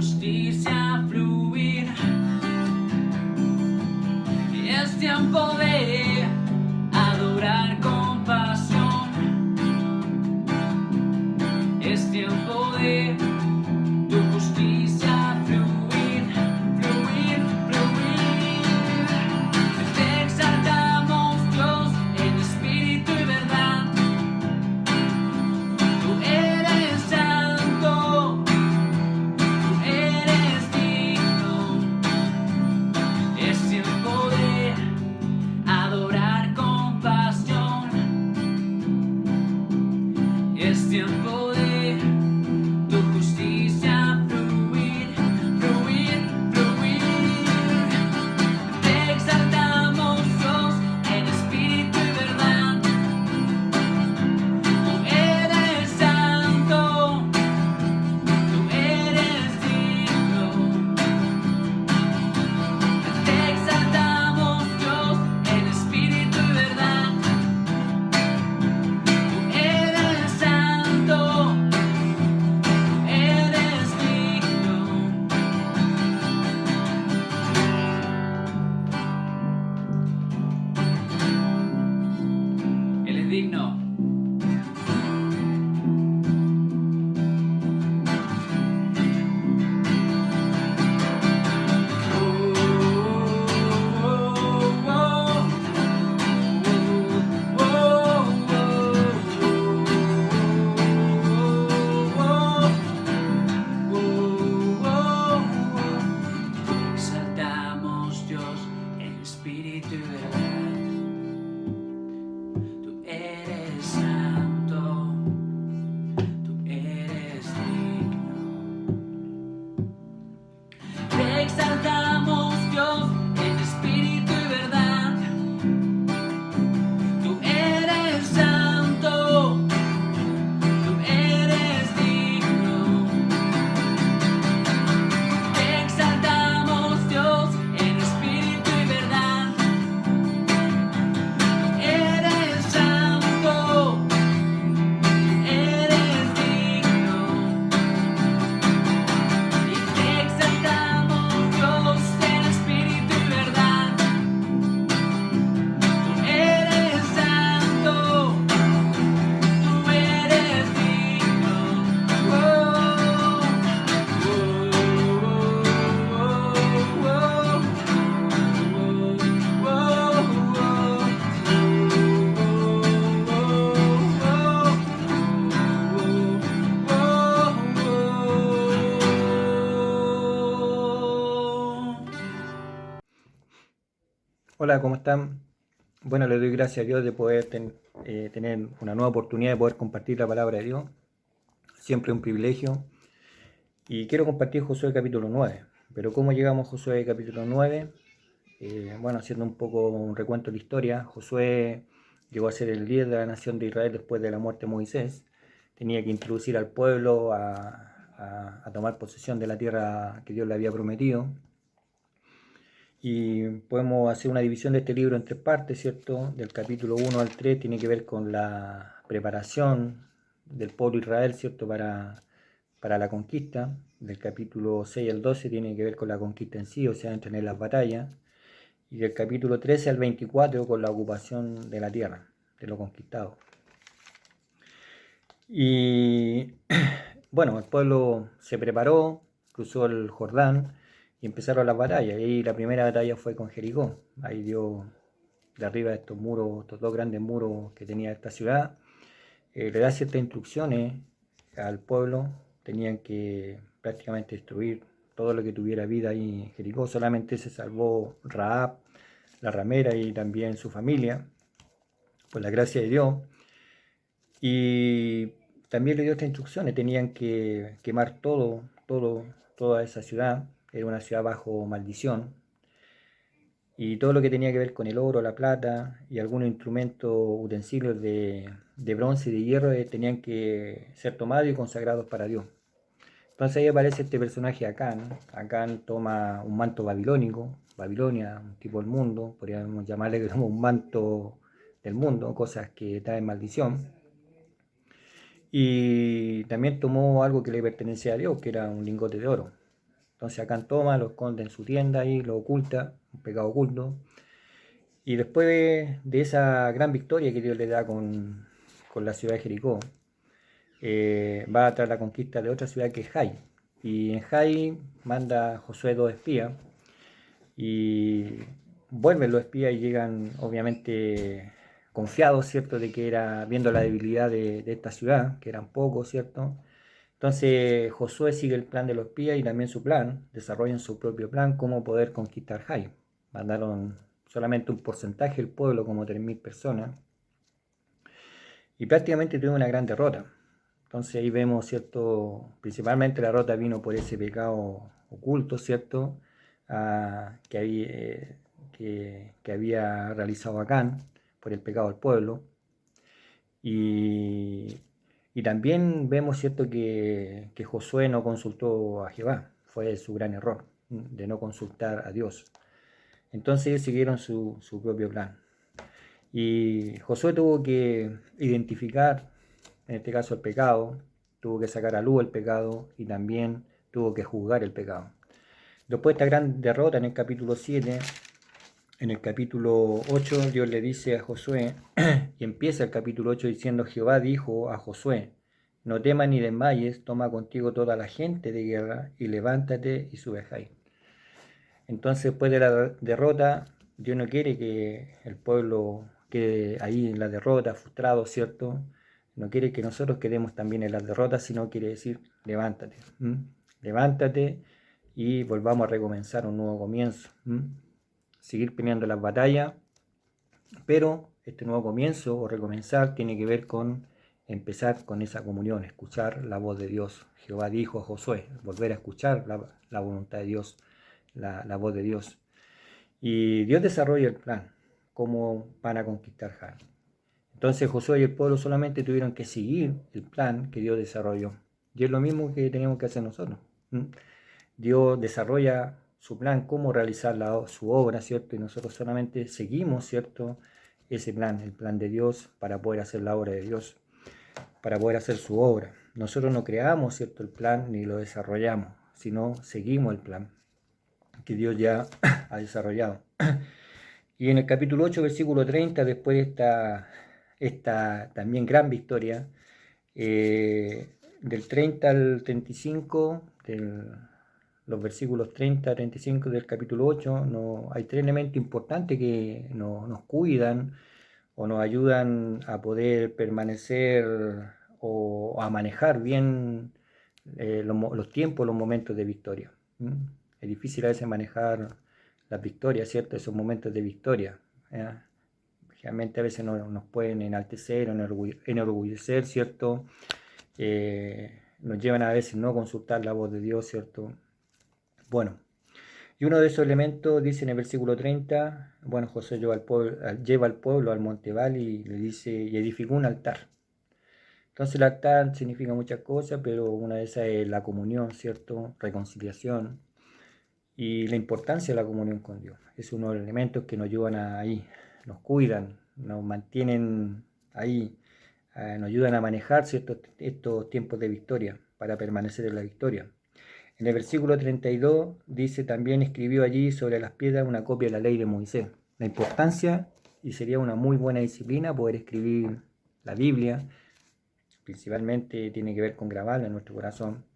justicia fluir. Es tiempo de adorar con pasión. Es tiempo de tu justicia fluir, fluir, fluir. Te exaltamos, Dios, en espíritu y verdad. Tú eres santo, tú eres digno. Es tiempo de adorar con pasión. Es tiempo de tu justicia fluir, fluir, fluir. Te exaltamos, Dios, en espíritu y verdad. Tú eres santo, tú eres digno. Te exaltamos, Dios, en espíritu y verdad. Tú eres santo, tú eres digno. Él es digno. Exaltamos, Dios, en espíritu y verdad. Tú eres santo, tú eres digno. Te exaltamos, Dios, en espíritu y verdad. Tú eres santo, tú eres digno. Te exaltamos, Dios, en espíritu y verdad. Tú eres santo, tú eres digno. Y te exaltamos, Dios, en espíritu y verdad. Tú eres santo, tú eres digno. Hola, ¿cómo están? Bueno, le doy gracias a Dios de poder tener una nueva oportunidad de poder compartir la palabra de Dios. Siempre un privilegio. Y quiero compartir Josué capítulo 9. Pero ¿cómo llegamos a Josué capítulo 9? Bueno, haciendo un poco un recuento de la historia, Josué llegó a ser el líder de la nación de Israel después de la muerte de Moisés. Tenía que introducir al pueblo a tomar posesión de la tierra que Dios le había prometido. Y podemos hacer una división de este libro en tres partes, ¿cierto? Del capítulo 1 al 3 tiene que ver con la preparación del pueblo de Israel, ¿cierto? Para la conquista. Del capítulo 6 al 12 tiene que ver con la conquista en sí, o sea, entrar en las batallas. Y del capítulo 13 al 24 con la ocupación de la tierra, de lo conquistado. Y bueno, el pueblo se preparó, cruzó el Jordán y empezaron las batallas. Y la primera batalla fue con Jericó. Ahí dio de arriba de estos muros, estos dos grandes muros que tenía esta ciudad. Le da ciertas instrucciones al pueblo. Tenían que prácticamente destruir todo lo que tuviera vida ahí en Jericó. Solamente se salvó Rahab, la ramera, y también su familia, por la gracia de Dios. Y también le dio estas instrucciones: tenían que quemar toda esa ciudad. Era una ciudad bajo maldición. Y todo lo que tenía que ver con el oro, la plata y algunos instrumentos, utensilios de bronce y de hierro tenían que ser tomados y consagrados para Dios. Entonces ahí aparece este personaje Acán. Acán toma un manto babilónico, Babilonia, un tipo del mundo, podríamos llamarle como un manto del mundo, cosas que traen maldición. Y también tomó algo que le pertenecía a Dios, que era un lingote de oro. Entonces Acán toma, lo esconde en su tienda y lo oculta, un pecado oculto. Y después de esa gran victoria que Dios le da con la ciudad de Jericó, va tras la conquista de otra ciudad que es Jai. Y en Jai manda Josué 2 espías y vuelven los espías y llegan obviamente confiados, ¿cierto? De que era, viendo la debilidad de esta ciudad, que eran pocos, ¿cierto? Entonces Josué sigue el plan de los espías y también su plan, desarrollan su propio plan, cómo poder conquistar Jai. Mandaron solamente un porcentaje del pueblo, como 3.000 personas, y prácticamente tuvieron una gran derrota. Entonces ahí vemos, ¿cierto? Principalmente la derrota vino por ese pecado oculto, ¿cierto? Que había realizado Acán, por el pecado del pueblo. Y también vemos, ¿cierto?, que Josué no consultó a Jehová. Fue su gran error, de no consultar a Dios. Entonces ellos siguieron su propio plan. Y Josué tuvo que identificar, en este caso, el pecado, tuvo que sacar a luz el pecado y también tuvo que juzgar el pecado. Después de esta gran derrota en el capítulo 7, en el capítulo 8 Dios le dice a Josué, y empieza el capítulo 8 diciendo: Jehová dijo a Josué, no temas ni desmayes, toma contigo toda la gente de guerra y levántate y sube a Jai. Entonces, después de la derrota, Dios no quiere que el pueblo quede ahí en la derrota, frustrado, ¿cierto? No quiere que nosotros quedemos también en la derrota, sino quiere decir, levántate, levántate y volvamos a recomenzar un nuevo comienzo. Seguir peleando las batallas, pero este nuevo comienzo o recomenzar tiene que ver con empezar con esa comunión, escuchar la voz de Dios. Jehová dijo a Josué, volver a escuchar la voluntad de Dios, la voz de Dios. Y Dios desarrolla el plan, cómo van a conquistar Jai. Entonces Josué y el pueblo solamente tuvieron que seguir el plan que Dios desarrolló. Y es lo mismo que tenemos que hacer nosotros. Dios desarrolla su plan, cómo realizar su obra, ¿cierto? Y nosotros solamente seguimos, ¿cierto?, ese plan, el plan de Dios, para poder hacer la obra de Dios, para poder hacer su obra. Nosotros no creamos, ¿cierto?, el plan ni lo desarrollamos, sino seguimos el plan que Dios ya ha desarrollado. Y en el capítulo 8, versículo 30, después de esta también gran victoria, del 30 al 35, los versículos 30 a 35 del capítulo 8, hay 3 elementos importantes que nos cuidan o nos ayudan a poder permanecer o a manejar bien los tiempos, los momentos de victoria. Es difícil a veces manejar las victorias, ¿cierto? Esos momentos de victoria. Realmente a veces nos pueden enaltecer, enorgullecer, ¿cierto? Nos llevan a veces no consultar la voz de Dios, ¿cierto? Bueno, y uno de esos elementos dice en el versículo 30, bueno, Josué lleva al pueblo al monte Val y le dice, y edificó un altar. Entonces el altar significa muchas cosas, pero una de esas es la comunión, ¿cierto? Reconciliación y la importancia de la comunión con Dios. Es uno de los elementos que nos ayudan ahí, nos cuidan, nos mantienen ahí, nos ayudan a manejar, ¿cierto?, estos tiempos de victoria, para permanecer en la victoria. En el versículo 32 dice, también escribió allí sobre las piedras una copia de la ley de Moisés. La importancia, y sería una muy buena disciplina, poder escribir la Biblia, principalmente tiene que ver con grabarla en nuestro corazón.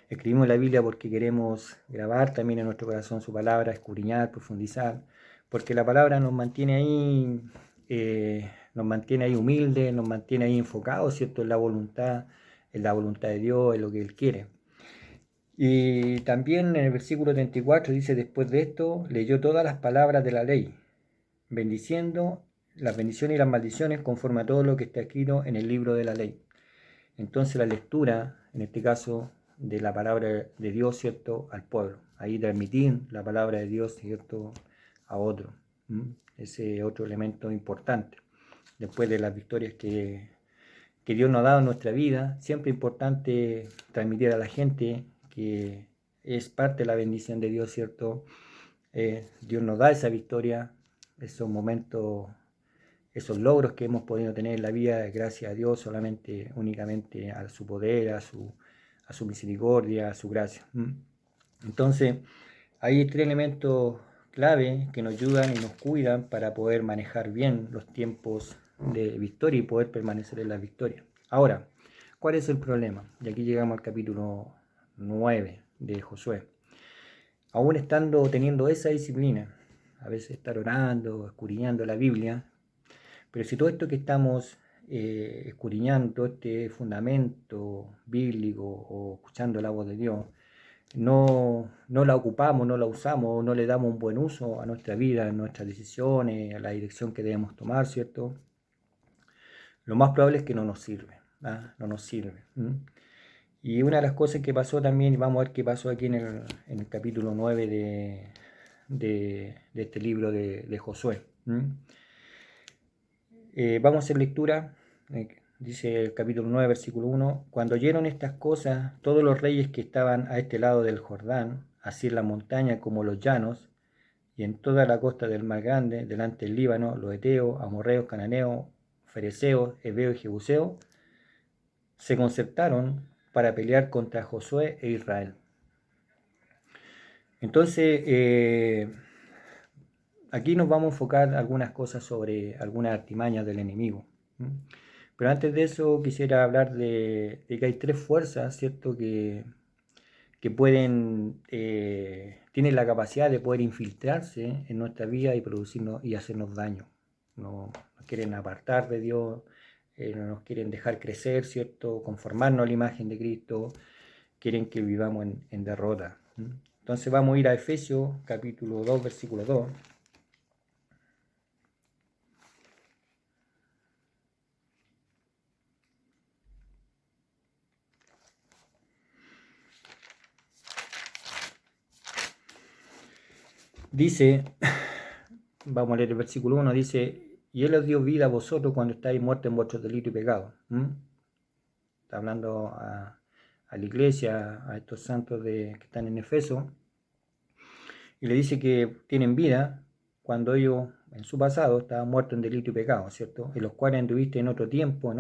Escribimos la Biblia porque queremos grabar también en nuestro corazón su palabra, escudriñar, profundizar, porque la palabra nos mantiene ahí humildes, nos mantiene ahí enfocados, ¿cierto?, en la voluntad de Dios, en lo que Él quiere. Y también en el versículo 34 dice, después de esto, leyó todas las palabras de la ley, bendiciendo las bendiciones y las maldiciones conforme a todo lo que está escrito en el libro de la ley. Entonces la lectura, en este caso, de la palabra de Dios, ¿cierto?, al pueblo. Ahí transmitir la palabra de Dios, ¿cierto?, a otro. Ese otro elemento importante. Después de las victorias que Dios nos ha dado en nuestra vida, siempre es importante transmitir a la gente que es parte de la bendición de Dios, ¿cierto? Dios nos da esa victoria, esos momentos, esos logros que hemos podido tener en la vida, gracias a Dios, únicamente a su poder, a su misericordia, a su gracia. Entonces, hay tres elementos clave que nos ayudan y nos cuidan para poder manejar bien los tiempos de victoria y poder permanecer en la victoria. Ahora, ¿cuál es el problema? Y aquí llegamos al capítulo 9 de Josué. Aún teniendo esa disciplina, a veces estar orando, escudriñando la Biblia, pero si todo esto que estamos escudriñando, este fundamento bíblico o escuchando la voz de Dios, no la ocupamos, no la usamos, no le damos un buen uso a nuestra vida, a nuestras decisiones, a la dirección que debemos tomar, ¿cierto? Lo más probable es que no nos sirve, ¿ah? No nos sirve. Y una de las cosas que pasó también, y vamos a ver qué pasó aquí en el capítulo 9 de este libro de Josué. Vamos a hacer lectura. Dice el capítulo 9, versículo 1, cuando oyeron estas cosas, todos los reyes que estaban a este lado del Jordán, así en la montaña como los llanos, y en toda la costa del Mar Grande, delante del Líbano, los heteos, amorreos, cananeos, fereceos, heveos y jebuseos, se concertaron para pelear contra Josué e Israel. Entonces, aquí nos vamos a enfocar algunas cosas sobre algunas artimañas del enemigo. Pero antes de eso quisiera hablar de que hay tres fuerzas, ¿cierto? Que tienen la capacidad de poder infiltrarse en nuestra vida y producirnos y hacernos daño. Nos quieren apartar de Dios, no nos quieren dejar crecer, ¿cierto? Conformarnos a la imagen de Cristo, quieren que vivamos en derrota. Entonces vamos a ir a Efesios capítulo 2, versículo 2. Dice, vamos a leer el versículo 1, dice, y Él os dio vida a vosotros cuando estáis muertos en vuestros delitos y pecados. Está hablando a la iglesia, a estos santos que están en Efeso, y le dice que tienen vida cuando ellos en su pasado estaban muertos en delito y pecado, ¿cierto? En los cuales anduviste en otro tiempo,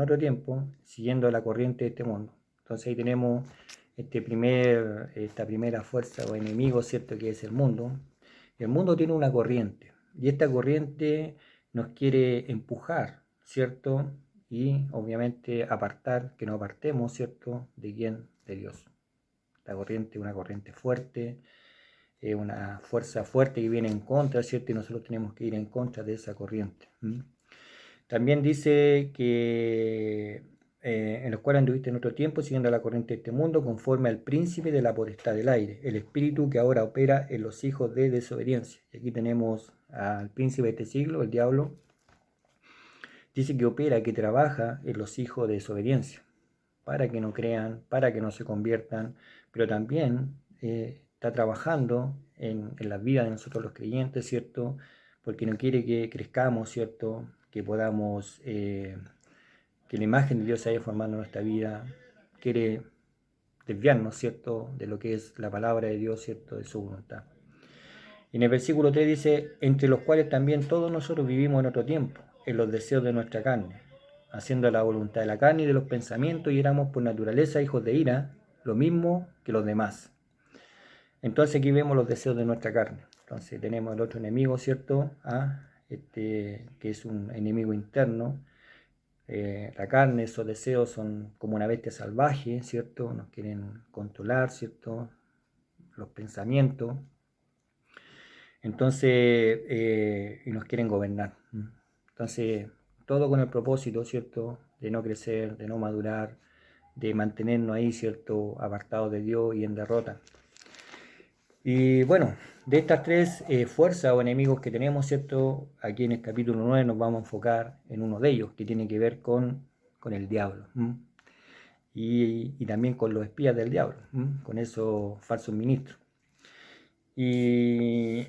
siguiendo la corriente de este mundo. Entonces ahí tenemos esta primera fuerza o enemigo, ¿cierto? Que es el mundo. El mundo tiene una corriente, y esta corriente nos quiere empujar, ¿cierto? Y obviamente apartar, que nos apartemos, ¿cierto? ¿De quién? De Dios. La corriente es una corriente fuerte, una fuerza fuerte que viene en contra, ¿cierto? Y nosotros tenemos que ir en contra de esa corriente. También dice que en los cuales anduviste en otro tiempo, siguiendo la corriente de este mundo, conforme al príncipe de la potestad del aire, el espíritu que ahora opera en los hijos de desobediencia. Y aquí tenemos al príncipe de este siglo, el diablo. Dice que opera, que trabaja en los hijos de desobediencia, para que no crean, para que no se conviertan, pero también está trabajando en la vida de nosotros los creyentes, ¿cierto? Porque no quiere que crezcamos, ¿cierto? Que podamos, que la imagen de Dios se haya formado en nuestra vida. Quiere desviarnos, ¿cierto? De lo que es la palabra de Dios, ¿cierto? De su voluntad. Y en el versículo 3 dice, entre los cuales también todos nosotros vivimos en otro tiempo, en los deseos de nuestra carne, haciendo la voluntad de la carne y de los pensamientos, y éramos por naturaleza hijos de ira, lo mismo que los demás. Entonces aquí vemos los deseos de nuestra carne. Entonces tenemos el otro enemigo, ¿cierto? Que es un enemigo interno. La carne, esos deseos son como una bestia salvaje, ¿cierto? Nos quieren controlar, ¿cierto? Los pensamientos. Entonces, y nos quieren gobernar. Entonces, todo con el propósito, ¿cierto? De no crecer, de no madurar, de mantenernos ahí, ¿cierto? Apartados de Dios y en derrota. Y bueno, de estas tres fuerzas o enemigos que tenemos, ¿cierto? Aquí en el capítulo 9 nos vamos a enfocar en uno de ellos, que tiene que ver con el diablo. Y también con los espías del diablo, con esos falsos ministros. Y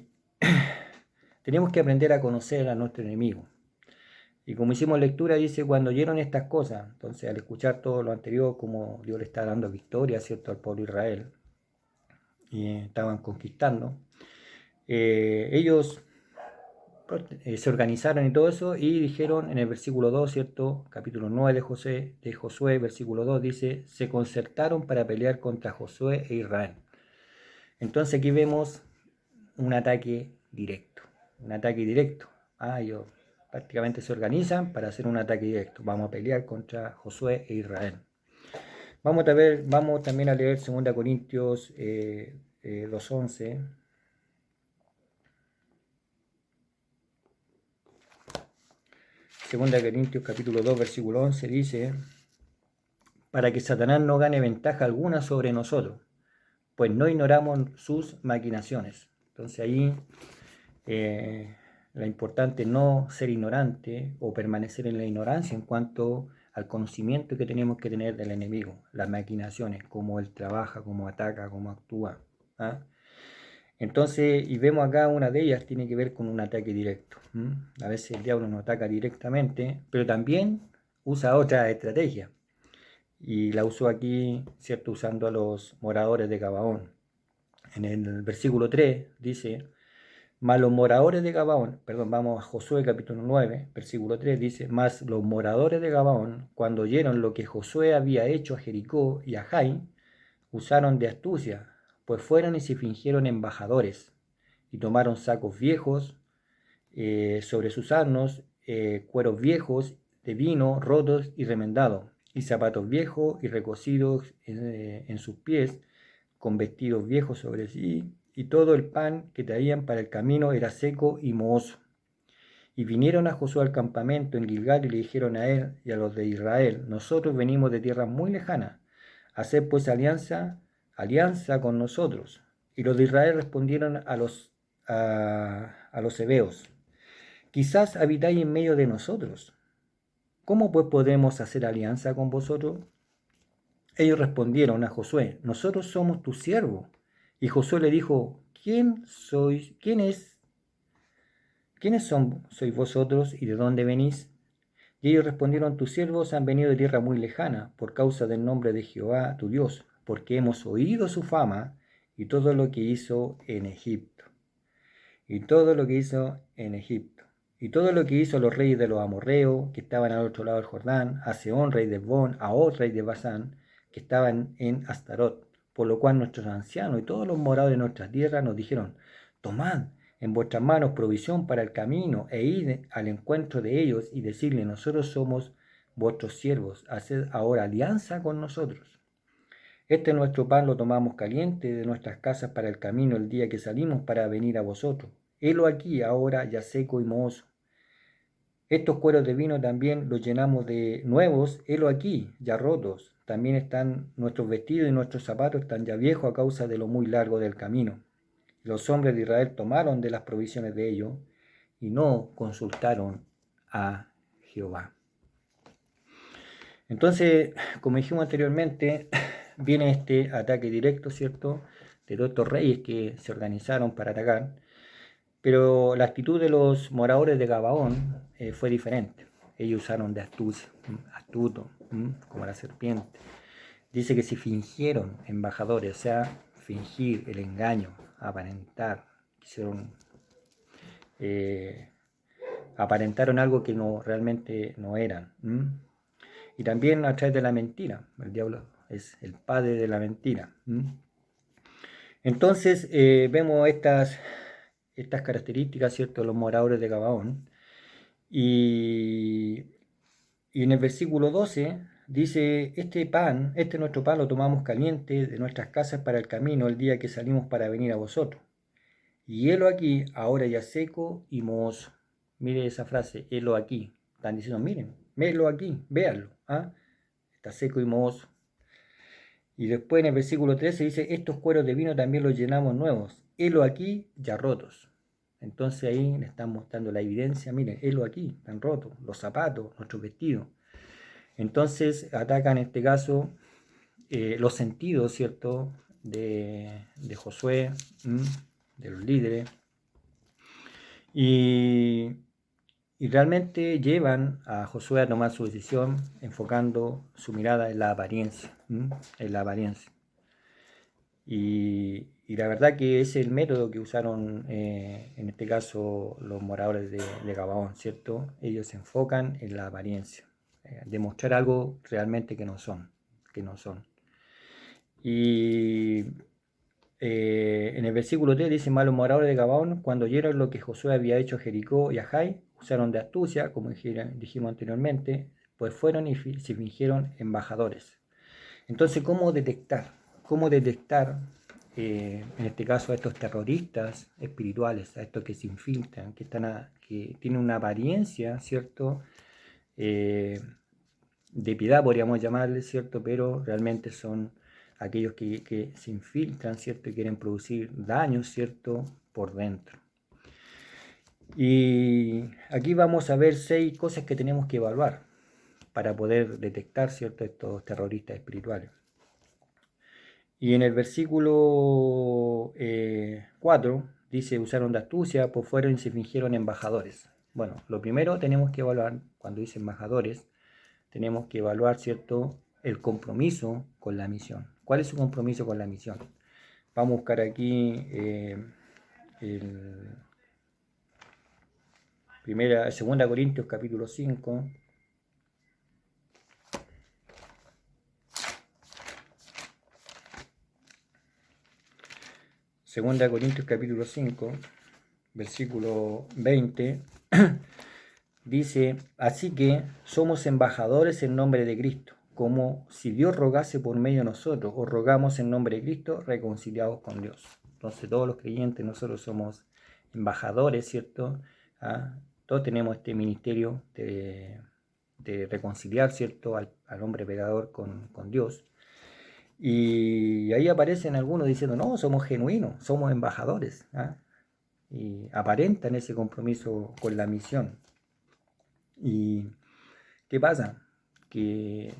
tenemos que aprender a conocer a nuestro enemigo. Y como hicimos lectura, dice, cuando oyeron estas cosas, entonces al escuchar todo lo anterior, como Dios le está dando victoria, ¿cierto?, al pueblo de Israel, y estaban conquistando, ellos se organizaron y todo eso, y dijeron en el versículo 2, ¿cierto?, capítulo 9 de Josué, versículo 2, dice, se concertaron para pelear contra Josué e Israel. Entonces aquí vemos un ataque directo. Un ataque directo. Ellos prácticamente se organizan para hacer un ataque directo. Vamos a pelear contra Josué e Israel. Vamos también a leer 2 Corintios 2:11. 2 Corintios capítulo 2, versículo 11 dice: para que Satanás no gane ventaja alguna sobre nosotros, pues no ignoramos sus maquinaciones. Entonces ahí lo importante es no ser ignorante o permanecer en la ignorancia en cuanto al conocimiento que tenemos que tener del enemigo, las maquinaciones, cómo él trabaja, cómo ataca, cómo actúa. Entonces, y vemos acá una de ellas tiene que ver con un ataque directo. A veces el diablo nos ataca directamente, pero también usa otra estrategia. Y la usó aquí, ¿cierto? Usando a los moradores de Gabaón. En el versículo 3 dice: mas los moradores de Gabaón, vamos a Josué capítulo 9, versículo 3, dice: mas los moradores de Gabaón, cuando oyeron lo que Josué había hecho a Jericó y a Jai, usaron de astucia, pues fueron y se fingieron embajadores, y tomaron sacos viejos sobre sus asnos, cueros viejos de vino rotos y remendados, y zapatos viejos y recocidos en sus pies, con vestidos viejos sobre sí, y todo el pan que traían para el camino era seco y mohoso. Y vinieron a Josué al campamento en Gilgal y le dijeron a él y a los de Israel: nosotros venimos de tierras muy lejanas, haced pues alianza con nosotros. Y los de Israel respondieron a los hebeos: quizás habitáis en medio de nosotros. ¿Cómo pues podemos hacer alianza con vosotros? Ellos respondieron a Josué: nosotros somos tus siervos. Y Josué le dijo: ¿quiénes sois vosotros y de dónde venís? Y ellos respondieron: tus siervos han venido de tierra muy lejana, por causa del nombre de Jehová tu Dios, porque hemos oído su fama y todo lo que hizo en Egipto. Y todo lo que hizo en Egipto. Y todo lo que hizo los reyes de los amorreos, que estaban al otro lado del Jordán, a Sehón, rey de Hesbón, a Og, rey de Basán, que estaban en Astarot. Por lo cual nuestros ancianos y todos los moradores de nuestra tierra nos dijeron: tomad en vuestras manos provisión para el camino, e id al encuentro de ellos y decirle: nosotros somos vuestros siervos, haced ahora alianza con nosotros. Este nuestro pan lo tomamos caliente de nuestras casas para el camino el día que salimos para venir a vosotros. Helo aquí ahora ya seco y mohoso. Estos cueros de vino también los llenamos de nuevos, helo aquí ya rotos. También están nuestros vestidos y nuestros zapatos están ya viejos a causa de lo muy largo del camino. Los hombres de Israel tomaron de las provisiones de ellos y no consultaron a Jehová. Entonces, como dijimos anteriormente, viene este ataque directo, ¿cierto?, de todos estos reyes que se organizaron para atacar, pero la actitud de los moradores de Gabaón fue diferente. Ellos usaron de astucia, astuto, como la serpiente. Dice que se fingieron embajadores, o sea, fingir el engaño, aparentar, aparentaron algo que realmente no eran. Y también a través de la mentira. El diablo es el padre de la mentira. Entonces vemos estas características, ¿cierto?, de los moradores de Gabaón. Y en el versículo 12 dice: este nuestro pan lo tomamos caliente de nuestras casas para el camino el día que salimos para venir a vosotros. Y helo aquí ahora ya seco y mohoso. Mire esa frase, helo aquí. Están diciendo: miren, helo aquí, véanlo. Está seco y mohoso. Y después en el versículo 13 dice: estos cueros de vino también los llenamos nuevos, helo aquí ya rotos. Entonces ahí le están mostrando la evidencia: miren, helo aquí, están rotos, los zapatos, nuestros vestidos. Entonces atacan en este caso los sentidos, ¿cierto?, de Josué, de los líderes. Y realmente llevan a Josué a tomar su decisión enfocando su mirada en la apariencia. Y la verdad que es el método que usaron en este caso los moradores de Gabaón, ¿cierto? Ellos se enfocan en la apariencia, demostrar algo realmente que no son. Y en el versículo 3 dice: Mas los moradores de Gabaón, cuando oyeron lo que Josué había hecho a Jericó y a Jai, usaron de astucia, como dijimos anteriormente, pues fueron y se fingieron embajadores. Entonces, ¿cómo detectar? ¿Cómo detectar, en este caso, a estos terroristas espirituales, a estos que se infiltran, que tienen una apariencia, ¿cierto? De piedad, podríamos llamarle, ¿cierto? Pero realmente son aquellos que se infiltran, ¿cierto? Y quieren producir daño, ¿cierto? Por dentro. Y aquí vamos a ver 6 cosas que tenemos que evaluar para poder detectar, ¿cierto? Estos terroristas espirituales. Y en el versículo 4 dice: usaron de astucia, pues fueron y se fingieron embajadores. Bueno, lo primero tenemos que evaluar, cuando dice embajadores, tenemos que evaluar, ¿cierto?, el compromiso con la misión. ¿Cuál es su compromiso con la misión? Vamos a buscar aquí Segunda Corintios capítulo 5. Segunda Corintios capítulo 5, versículo 20. Dice: así que somos embajadores en nombre de Cristo, como si Dios rogase por medio de nosotros, o rogamos en nombre de Cristo, reconciliados con Dios. Entonces todos los creyentes, nosotros somos embajadores, ¿cierto? Todos tenemos este ministerio de reconciliar, ¿cierto?, al hombre pecador con Dios. Y ahí aparecen algunos diciendo: no, somos genuinos, somos embajadores, y aparentan ese compromiso con la misión. ¿Y qué pasa? Que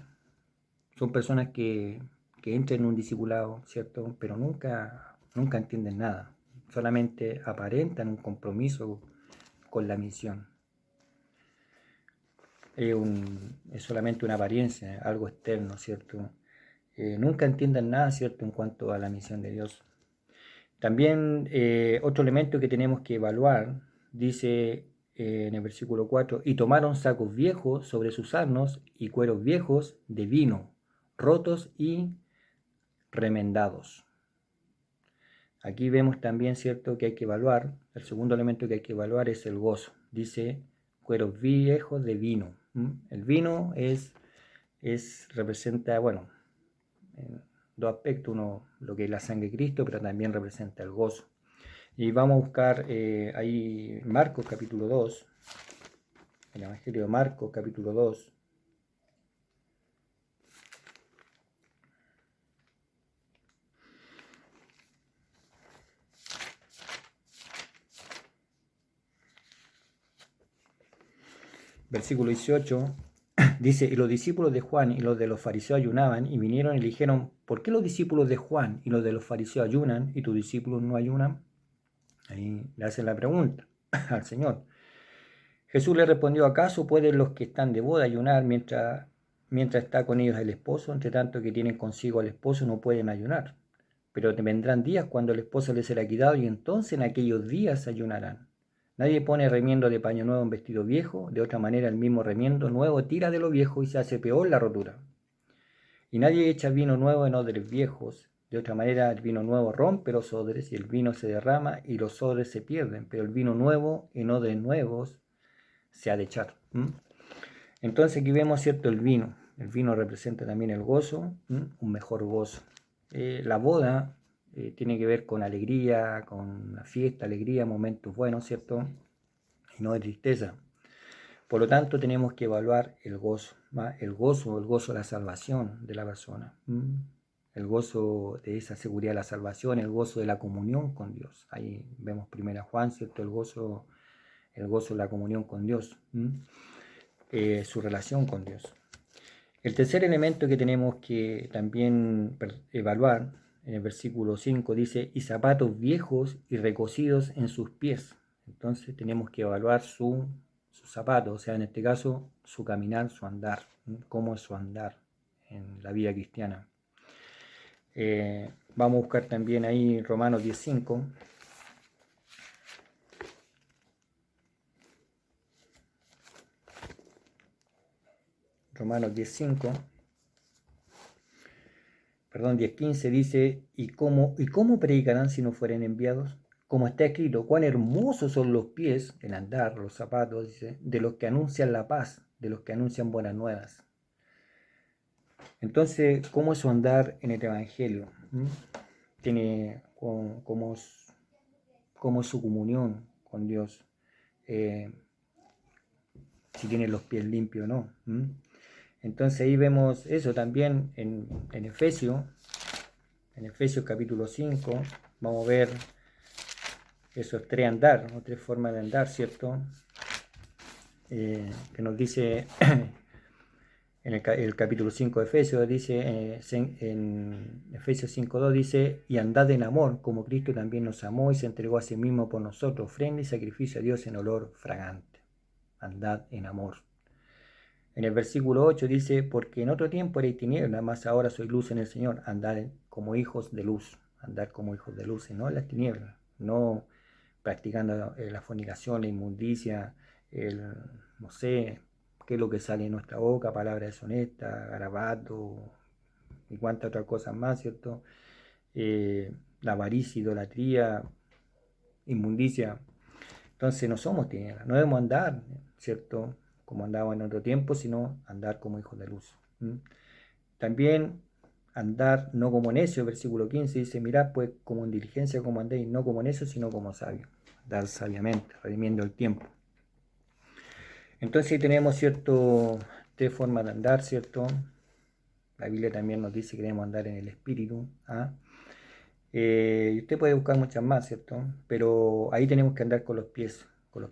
son personas que entran en un discipulado, ¿cierto? Pero nunca entienden nada. Solamente aparentan un compromiso con la misión. Es solamente una apariencia, algo externo, ¿cierto? Nunca entienden nada, ¿cierto?, en cuanto a la misión de Dios. También otro elemento que tenemos que evaluar, dice en el versículo 4: y tomaron sacos viejos sobre sus asnos y cueros viejos de vino, rotos y remendados. Aquí vemos también, ¿cierto?, que hay que evaluar, el segundo elemento que hay que evaluar es el gozo. Dice: cueros viejos de vino. El vino representa, bueno, dos aspectos: uno, lo que es la sangre de Cristo, pero también representa el gozo. Y vamos a buscar ahí Marcos capítulo 2, el Evangelio de Marcos capítulo 2. Versículo 18, dice: y los discípulos de Juan y los de los fariseos ayunaban, y vinieron y le dijeron: ¿por qué los discípulos de Juan y los de los fariseos ayunan y tus discípulos no ayunan? Ahí le hacen la pregunta al Señor. Jesús le respondió: ¿acaso pueden los que están de boda ayunar mientras está con ellos el esposo? Entre tanto que tienen consigo al esposo no pueden ayunar. Pero te vendrán días cuando el esposo les será quitado, y entonces en aquellos días ayunarán. Nadie pone remiendo de paño nuevo en vestido viejo, de otra manera el mismo remiendo nuevo tira de lo viejo y se hace peor la rotura. Y nadie echa vino nuevo en odres viejos, de otra manera el vino nuevo rompe los odres y el vino se derrama y los odres se pierden, pero el vino nuevo en odres nuevos se ha de echar. Entonces aquí vemos, ¿cierto?, el vino representa también el gozo, un mejor gozo. La boda tiene que ver con alegría, con la fiesta, alegría, momentos buenos, ¿cierto?, y no de tristeza. Por lo tanto, tenemos que evaluar el gozo, el gozo de la salvación de la persona, el gozo de esa seguridad de la salvación, el gozo de la comunión con Dios. Ahí vemos 1 Juan, ¿cierto?, el gozo de la comunión con Dios, su relación con Dios. El tercer elemento que tenemos que también evaluar, en el versículo 5 dice: y zapatos viejos y recocidos en sus pies. Entonces tenemos que evaluar sus zapatos, o sea, en este caso su caminar, su andar, cómo es su andar en la vida cristiana. Vamos a buscar también ahí Romanos 10:5. Romanos 10:5. perdón, 10:15 dice, ¿y cómo predicarán si no fueren enviados? Como está escrito, cuán hermosos son los pies, el andar, los zapatos, dice, de los que anuncian la paz, de los que anuncian buenas nuevas. Entonces, ¿cómo es andar en el Evangelio? Tiene cómo es su comunión con Dios, si tiene los pies limpios o no. Entonces ahí vemos eso también en Efesios capítulo 5, vamos a ver esos tres andar, o tres formas de andar, ¿cierto? Que nos dice en el capítulo 5 de Efesios, dice en Efesios 5:2 dice, y andad en amor, como Cristo también nos amó y se entregó a sí mismo por nosotros, ofrenda y sacrificio a Dios en olor fragante. Andad en amor. En el versículo 8 dice, porque en otro tiempo erais tinieblas, mas ahora sois luz en el Señor, andad como hijos de luz, andar como hijos de luz, y no en las tinieblas, no practicando la fornicación, la inmundicia, no sé, qué es lo que sale en nuestra boca, palabras deshonestas, garabato y cuantas otras cosas más, ¿cierto? La avaricia, idolatría, inmundicia. Entonces no somos tinieblas, no debemos andar, ¿cierto? Como andábamos en otro tiempo, sino andar como hijos de luz. También andar no como necios, versículo 15 dice, mirad pues como en diligencia como andéis, no como necios, sino como sabios. Andar sabiamente, redimiendo el tiempo. Entonces tenemos, ¿cierto?, tres formas de andar, ¿cierto? La Biblia también nos dice que debemos andar en el Espíritu. Y usted puede buscar muchas más, ¿cierto? Pero ahí tenemos que andar con los pies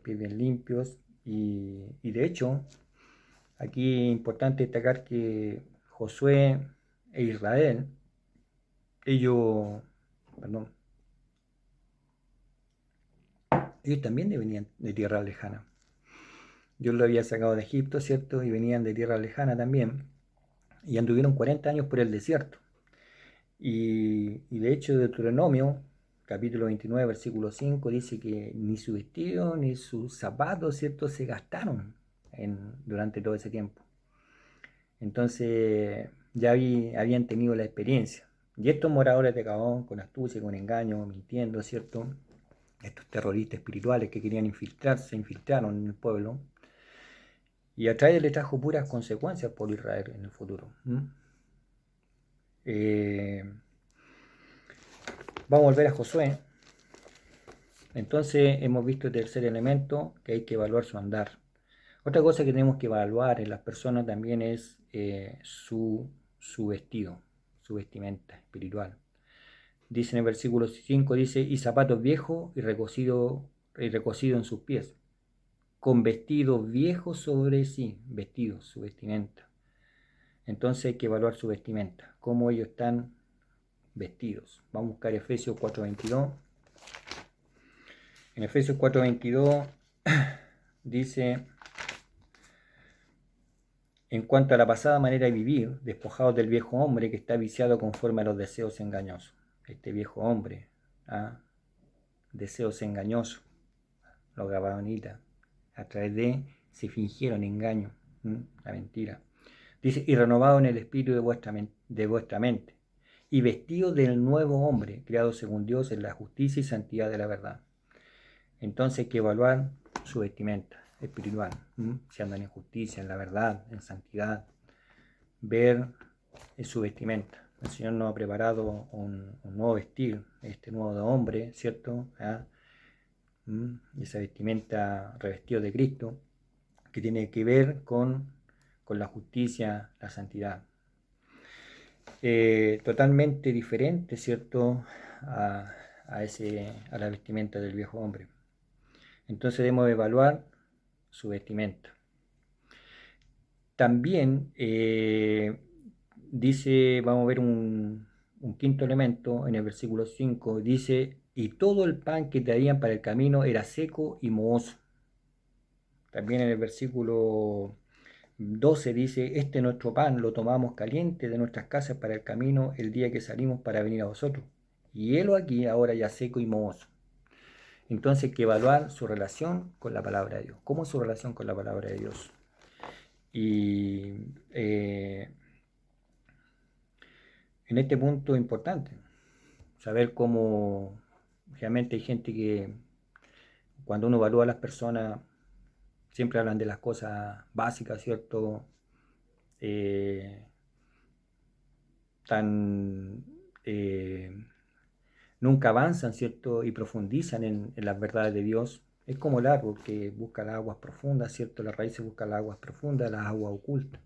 bien limpios. Y de hecho, aquí es importante destacar que Josué e Israel, ellos también venían de tierra lejana. Dios lo había sacado de Egipto, ¿cierto? Y venían de tierra lejana también. Y anduvieron 40 años por el desierto. Y de hecho, Deuteronomio, capítulo 29, versículo 5, dice que ni su vestido ni sus zapatos, ¿cierto?, se gastaron durante todo ese tiempo. Entonces, ya habían tenido la experiencia. Y estos moradores de Gabaón, con astucia, con engaño, mintiendo, ¿cierto?, estos terroristas espirituales que querían infiltrarse, se infiltraron en el pueblo. Y a través le trajo puras consecuencias por Israel en el futuro. Vamos a volver a Josué. Entonces hemos visto el tercer elemento, que hay que evaluar su andar. Otra cosa que tenemos que evaluar en las personas también es su vestido, su vestimenta espiritual. Dice en el versículo 5, dice, y zapatos viejos y recocido en sus pies, con vestidos viejos sobre sí, vestidos, su vestimenta. Entonces hay que evaluar su vestimenta, cómo ellos están vestidos. Vamos a buscar Efesios 4:22. En Efesios 4:22 dice, en cuanto a la pasada manera de vivir, despojados del viejo hombre que está viciado conforme a los deseos engañosos. Este viejo hombre, deseos engañosos, los gabaonitas, a través de se fingieron engaño, la mentira. Dice, y renovado en el espíritu de vuestra mente, y vestido del nuevo hombre, creado según Dios en la justicia y santidad de la verdad. Entonces hay que evaluar su vestimenta espiritual, si andan en justicia, en la verdad, en santidad, ver su vestimenta. El Señor nos ha preparado un nuevo vestir, este nuevo hombre, ¿cierto? Esa vestimenta revestido de Cristo, que tiene que ver con la justicia, la santidad. Totalmente diferente, ¿cierto?, a la vestimenta del viejo hombre. Entonces debemos evaluar su vestimenta. También dice, vamos a ver un quinto elemento en el versículo 5, dice, y todo el pan que traían para el camino era seco y mohoso. También en el versículo 12 dice, este nuestro pan lo tomamos caliente de nuestras casas para el camino el día que salimos para venir a vosotros. Y helo aquí ahora ya seco y mohoso. Entonces hay que evaluar su relación con la palabra de Dios. ¿Cómo es su relación con la palabra de Dios? Y en este punto importante, saber cómo realmente hay gente que cuando uno evalúa a las personas siempre hablan de las cosas básicas, ¿cierto? Eh, tan nunca avanzan, ¿cierto? Y profundizan en las verdades de Dios. Es como el árbol que busca las aguas profundas, ¿cierto? Las raíces buscan las aguas profundas, las aguas ocultas.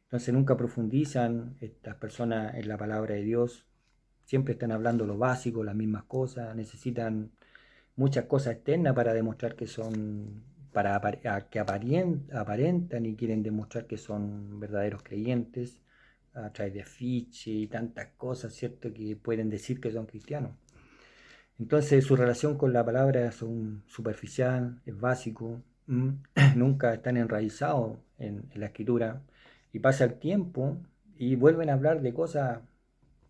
Entonces nunca profundizan estas personas en la palabra de Dios. Siempre están hablando lo básico, las mismas cosas. Necesitan muchas cosas externas para demostrar que son, que aparentan y quieren demostrar que son verdaderos creyentes a través de afiches y tantas cosas, ¿cierto? Que pueden decir que son cristianos. Entonces su relación con la palabra es superficial, es básico, nunca están enraizados en la escritura y pasa el tiempo y vuelven a hablar de cosas,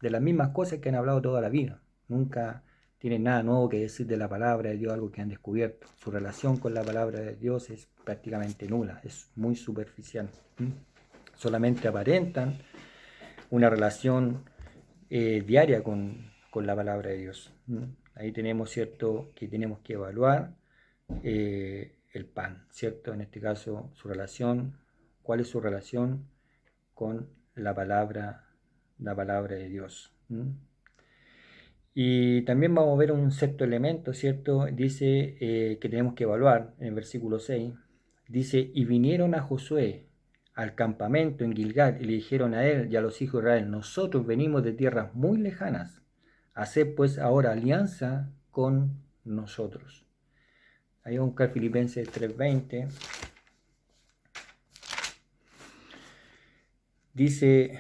de las mismas cosas que han hablado toda la vida. Nunca tienen nada nuevo que decir de la palabra de Dios, algo que han descubierto. Su relación con la palabra de Dios es prácticamente nula, es muy superficial. Solamente aparentan una relación diaria con la palabra de Dios. Ahí tenemos, ¿cierto?, que tenemos que evaluar el pan, ¿cierto? En este caso, su relación, ¿cuál es su relación con la palabra de Dios? Y también vamos a ver un sexto elemento, ¿cierto? Dice que tenemos que evaluar en el versículo 6. Dice, y vinieron a Josué al campamento en Gilgal y le dijeron a él y a los hijos de Israel, nosotros venimos de tierras muy lejanas, haced pues ahora alianza con nosotros. Ahí vamos a buscar Filipenses 3:20. Dice,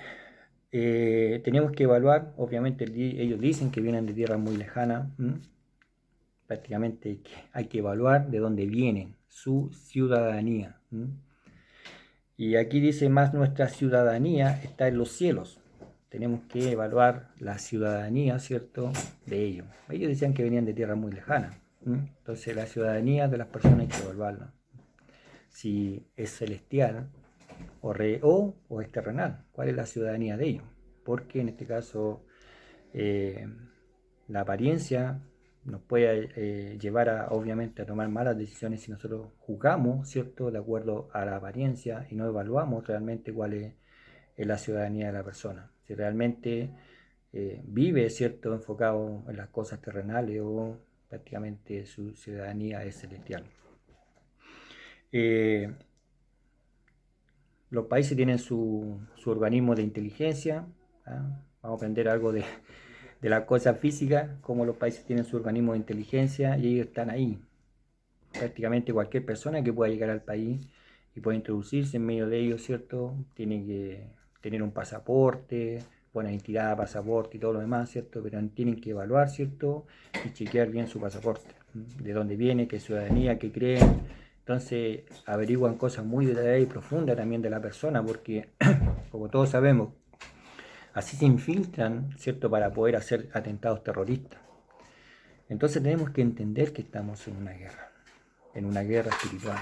tenemos que evaluar, obviamente ellos dicen que vienen de tierras muy lejanas, prácticamente hay que evaluar de dónde vienen, su ciudadanía. Y aquí dice más, nuestra ciudadanía está en los cielos. Tenemos que evaluar la ciudadanía, ¿cierto?, de ellos. Ellos decían que venían de tierras muy lejanas. Entonces la ciudadanía de las personas hay que evaluarla. Si es celestial o es terrenal. ¿Cuál es la ciudadanía de ellos? Porque en este caso la apariencia nos puede llevar obviamente a tomar malas decisiones si nosotros juzgamos, ¿cierto?, de acuerdo a la apariencia y no evaluamos realmente cuál es la ciudadanía de la persona. Si realmente vive, ¿cierto?, enfocado en las cosas terrenales o prácticamente su ciudadanía es celestial. Los países tienen su organismo de inteligencia. Vamos a aprender algo de las cosas físicas, cómo los países tienen su organismo de inteligencia y ellos están ahí. Prácticamente cualquier persona que pueda llegar al país y pueda introducirse en medio de ellos, ¿cierto?, tiene que tener un pasaporte, buena identidad, pasaporte y todo lo demás, ¿cierto? Pero tienen que evaluar, ¿cierto?, y chequear bien su pasaporte, de dónde viene, qué ciudadanía, qué creen. Entonces averiguan cosas muy detalladas y profundas también de la persona, porque como todos sabemos, así se infiltran, ¿cierto?, para poder hacer atentados terroristas. Entonces tenemos que entender que estamos en una guerra espiritual.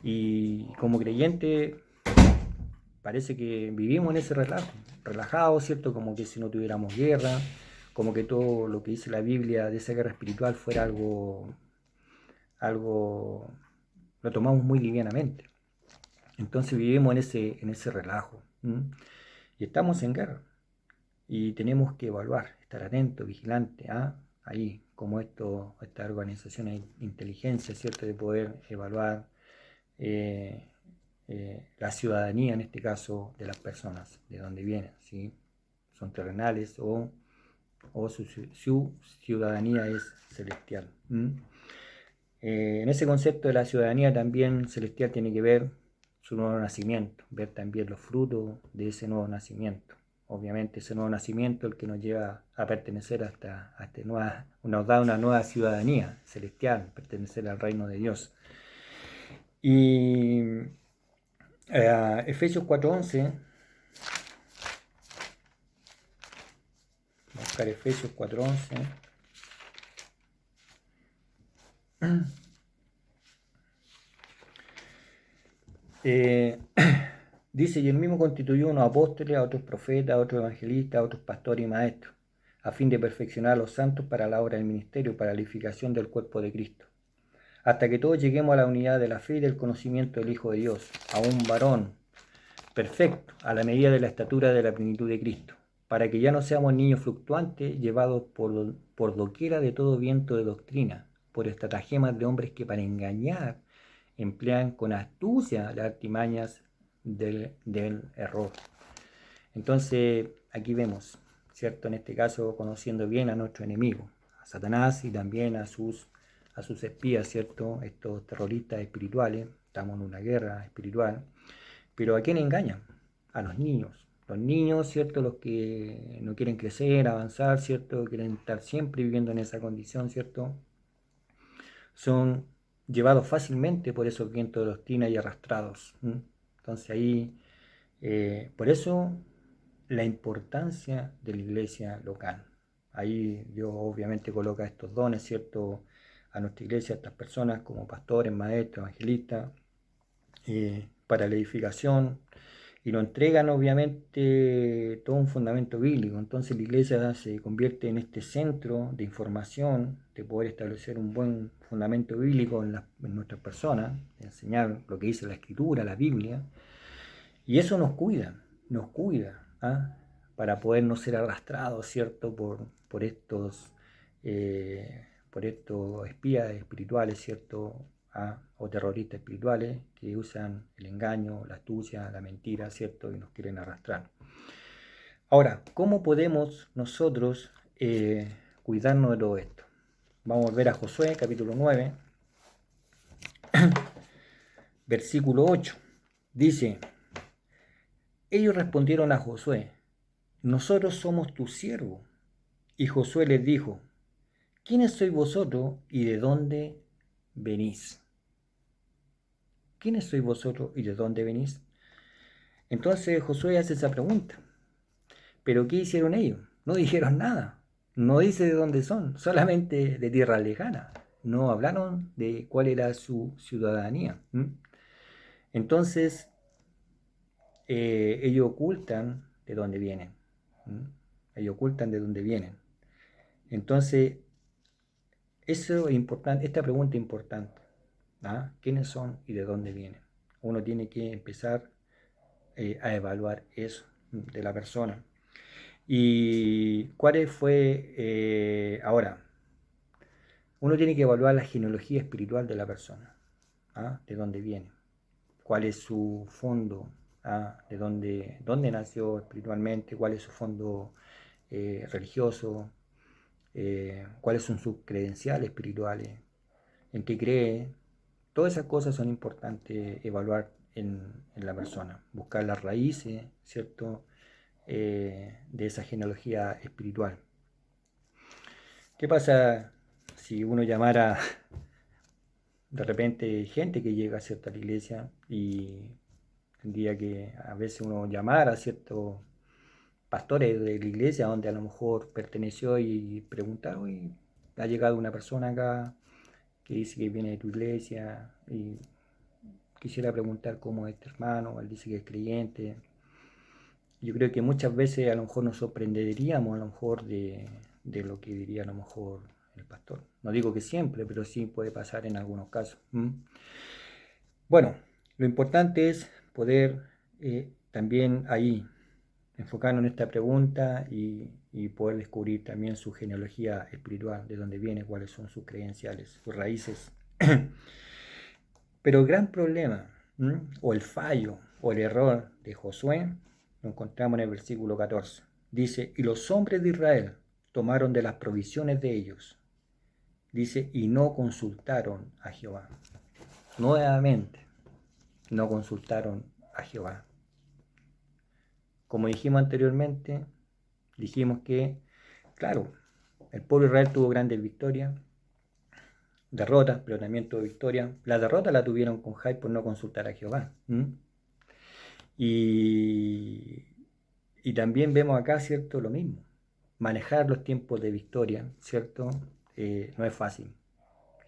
Y como creyente parece que vivimos en ese relajado, ¿cierto?, como que si no tuviéramos guerra, como que todo lo que dice la Biblia de esa guerra espiritual fuera algo lo tomamos muy livianamente. Entonces vivimos en ese relajo. Y estamos en guerra. Y tenemos que evaluar, estar atentos, vigilantes, ahí, como estas organizaciones de inteligencia, ¿cierto?, de poder evaluar la ciudadanía, en este caso, de las personas, de dónde vienen, ¿sí? Son terrenales o su ciudadanía es celestial. En ese concepto de la ciudadanía también celestial tiene que ver su nuevo nacimiento, ver también los frutos de ese nuevo nacimiento. Obviamente ese nuevo nacimiento el que nos lleva a pertenecer nos da una nueva ciudadanía celestial, pertenecer al reino de Dios. Y Efesios 4:11, vamos a buscar Efesios 4:11. Dice, y él mismo constituyó unos apóstoles, a otros profetas, a otros evangelistas, a otros pastores y maestros, a fin de perfeccionar a los santos para la obra del ministerio, para la edificación del cuerpo de Cristo, hasta que todos lleguemos a la unidad de la fe y del conocimiento del Hijo de Dios, a un varón perfecto, a la medida de la estatura de la plenitud de Cristo, para que ya no seamos niños fluctuantes, llevados por doquiera de todo viento de doctrina, por estratagemas de hombres que para engañar emplean con astucia las artimañas del error. Entonces, aquí vemos, ¿cierto? En este caso, conociendo bien a nuestro enemigo, a Satanás y también a sus espías, ¿cierto? Estos terroristas espirituales, estamos en una guerra espiritual, pero ¿a quién engañan? A los niños. Los niños, ¿cierto? Los que no quieren crecer, avanzar, ¿cierto? Quieren estar siempre viviendo en esa condición, ¿cierto? Son llevados fácilmente por esos vientos de doctrina y arrastrados. Entonces ahí, por eso la importancia de la iglesia local. Ahí Dios obviamente coloca estos dones, ¿cierto? A nuestra iglesia, a estas personas como pastores, maestros, evangelistas, para la edificación, y nos entregan obviamente todo un fundamento bíblico. Entonces la iglesia se convierte en este centro de información, de poder establecer un buen fundamento bíblico en nuestras personas, de enseñar lo que dice la Escritura, la Biblia, y eso nos cuida, ¿ah? Para poder no ser arrastrados, ¿cierto? Por estos espías espirituales, ¿cierto? O terroristas espirituales que usan el engaño, la astucia, la mentira, ¿cierto? Y nos quieren arrastrar. Ahora, ¿cómo podemos nosotros cuidarnos de todo esto? Vamos a volver a Josué, capítulo 9, versículo 8. Dice, ellos respondieron a Josué, nosotros somos tu siervo. Y Josué les dijo, ¿quiénes sois vosotros y de dónde venís? ¿Quiénes sois vosotros y de dónde venís? Entonces Josué hace esa pregunta. ¿Pero qué hicieron ellos? No dijeron nada. No dice de dónde son, solamente de tierra lejana. No hablaron de cuál era su ciudadanía. Entonces, ellos ocultan de dónde vienen. Ellos ocultan de dónde vienen. Entonces, eso es importante, esta pregunta es importante. ¿Quiénes son y de dónde vienen? Uno tiene que empezar a evaluar eso de la persona. ¿Y cuál fue ahora? Uno tiene que evaluar la genealogía espiritual de la persona. ¿De dónde viene? ¿Cuál es su fondo? ¿De dónde nació espiritualmente? ¿Cuál es su fondo religioso? ¿Cuáles son sus credenciales espirituales? ¿En qué cree? Todas esas cosas son importantes evaluar en la persona, buscar las raíces, ¿cierto? De esa genealogía espiritual. ¿Qué pasa si uno llamara de repente gente que llega a cierta iglesia y tendría que a veces uno llamar a ciertos pastores de la iglesia donde a lo mejor perteneció y preguntar, oye, ha llegado una persona acá que dice que viene de tu iglesia y quisiera preguntar cómo es este hermano, él dice que es creyente. Yo creo que muchas veces a lo mejor nos sorprenderíamos a lo mejor de lo que diría a lo mejor el pastor. No digo que siempre, pero sí puede pasar en algunos casos. Bueno, lo importante es poder también ahí enfocarnos en esta pregunta y poder descubrir también su genealogía espiritual, de dónde viene, cuáles son sus credenciales, sus raíces. Pero el gran problema, o el fallo, o el error de Josué, lo encontramos en el versículo 14. Dice, y los hombres de Israel tomaron de las provisiones de ellos. Dice, y no consultaron a Jehová. Nuevamente, no consultaron a Jehová. Como dijimos anteriormente, dijimos que, claro, el pueblo de Israel tuvo grandes victorias, derrotas, pero también tuvo victorias. La derrota la tuvieron con Jai por no consultar a Jehová. Y también vemos acá, ¿cierto? Lo mismo. Manejar los tiempos de victoria, ¿cierto? No es fácil.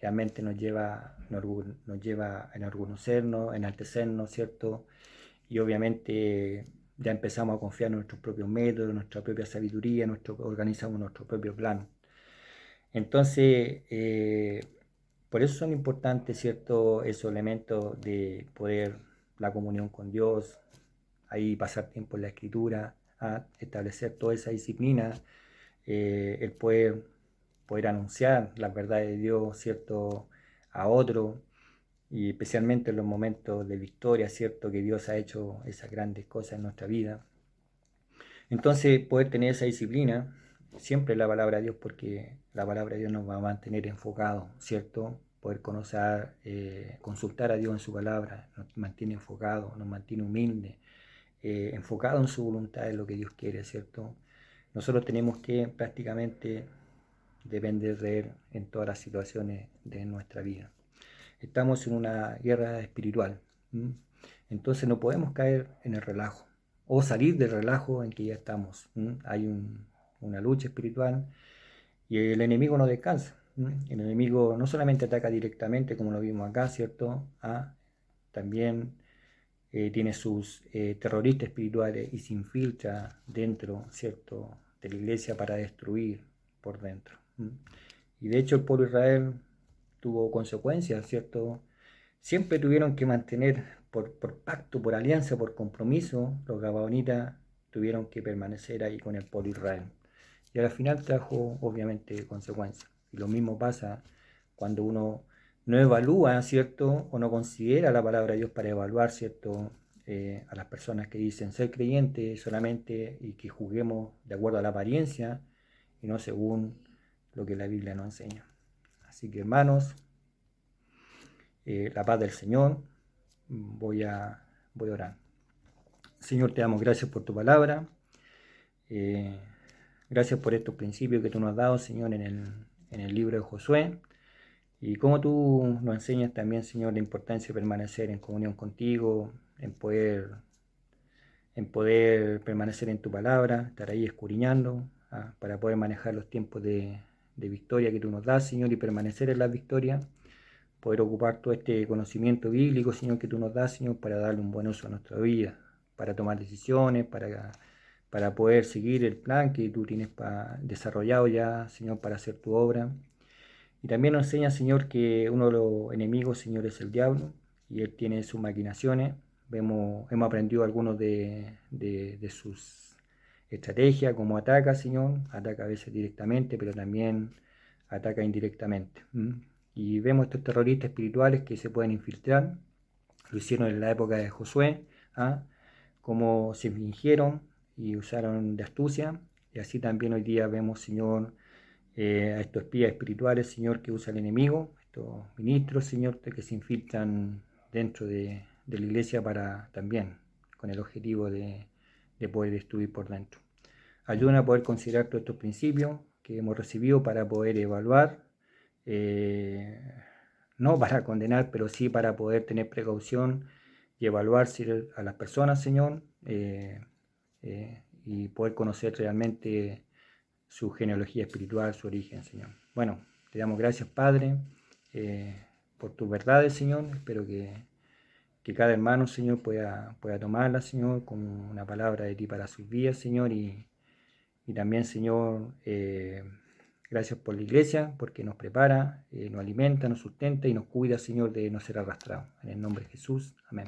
Realmente nos lleva a enorgullecernos, enaltecernos, ¿cierto? y obviamente ya empezamos a confiar en nuestros propios métodos, nuestra propia sabiduría, organizamos nuestro propio plan. Entonces, por eso son importantes, ¿cierto?, esos elementos de poder, la comunión con Dios, ahí pasar tiempo en la escritura, a establecer toda esa disciplina, el poder anunciar las verdades de Dios, ¿cierto?, a otro, y especialmente en los momentos de victoria, ¿cierto?, que Dios ha hecho esas grandes cosas en nuestra vida. Entonces, poder tener esa disciplina, siempre la palabra de Dios, porque la palabra de Dios nos va a mantener enfocados, ¿cierto? Poder conocer, consultar a Dios en su palabra, nos mantiene enfocados, nos mantiene humildes, enfocados en su voluntad, en lo que Dios quiere, ¿cierto? Nosotros tenemos que prácticamente depender de Él en todas las situaciones de nuestra vida. Estamos en una guerra espiritual, ¿m? Entonces no podemos caer en el relajo o salir del relajo en que ya estamos. Hay una lucha espiritual y el enemigo no descansa. El enemigo no solamente ataca directamente, como lo vimos acá, ¿cierto? También tiene sus terroristas espirituales y se infiltra dentro, ¿cierto?, de la iglesia para destruir por dentro. Y de hecho el pueblo de Israel tuvo consecuencias, ¿cierto? Siempre tuvieron que mantener por pacto, por alianza, por compromiso, los gabaonitas tuvieron que permanecer ahí con el pueblo de Israel. Y al final trajo obviamente consecuencias. Y lo mismo pasa cuando uno no evalúa, ¿cierto?, o no considera la palabra de Dios para evaluar, ¿cierto?, a las personas que dicen ser creyentes solamente y que juzguemos de acuerdo a la apariencia y no según lo que la Biblia nos enseña. Así que, hermanos, la paz del Señor, voy a orar. Señor, te damos gracias por tu palabra, gracias por estos principios que tú nos has dado, Señor, en el libro de Josué, y como tú nos enseñas también, Señor, la importancia de permanecer en comunión contigo, en poder permanecer en tu palabra, estar ahí escudriñando, para poder manejar los tiempos de victoria que tú nos das, Señor, y permanecer en las victorias, poder ocupar todo este conocimiento bíblico, Señor, que tú nos das, Señor, para darle un buen uso a nuestra vida, para tomar decisiones, para poder seguir el plan que tú tienes desarrollado ya, Señor, para hacer tu obra. Y también nos enseña, Señor, que uno de los enemigos, Señor, es el diablo, y él tiene sus maquinaciones. Hemos aprendido algunos de sus estrategias, cómo ataca, Señor. Ataca a veces directamente, pero también ataca indirectamente. Y vemos estos terroristas espirituales que se pueden infiltrar. Lo hicieron en la época de Josué, cómo se fingieron y usaron de astucia. Y así también hoy día vemos, Señor, a estos espías espirituales, Señor, que usa el enemigo, estos ministros, Señor, que se infiltran dentro de la iglesia para también, con el objetivo de poder destruir por dentro. Ayúdanos a poder considerar todos estos principios que hemos recibido para poder evaluar, no para condenar, pero sí para poder tener precaución y evaluar a las personas, Señor, y poder conocer realmente su genealogía espiritual, su origen, Señor. Bueno, te damos gracias, Padre, por tus verdades, Señor. Espero que cada hermano, Señor, pueda tomarla, Señor, como una palabra de ti para sus vidas, Señor. Y también, Señor, gracias por la iglesia, porque nos prepara, nos alimenta, nos sustenta y nos cuida, Señor, de no ser arrastrados. En el nombre de Jesús. Amén.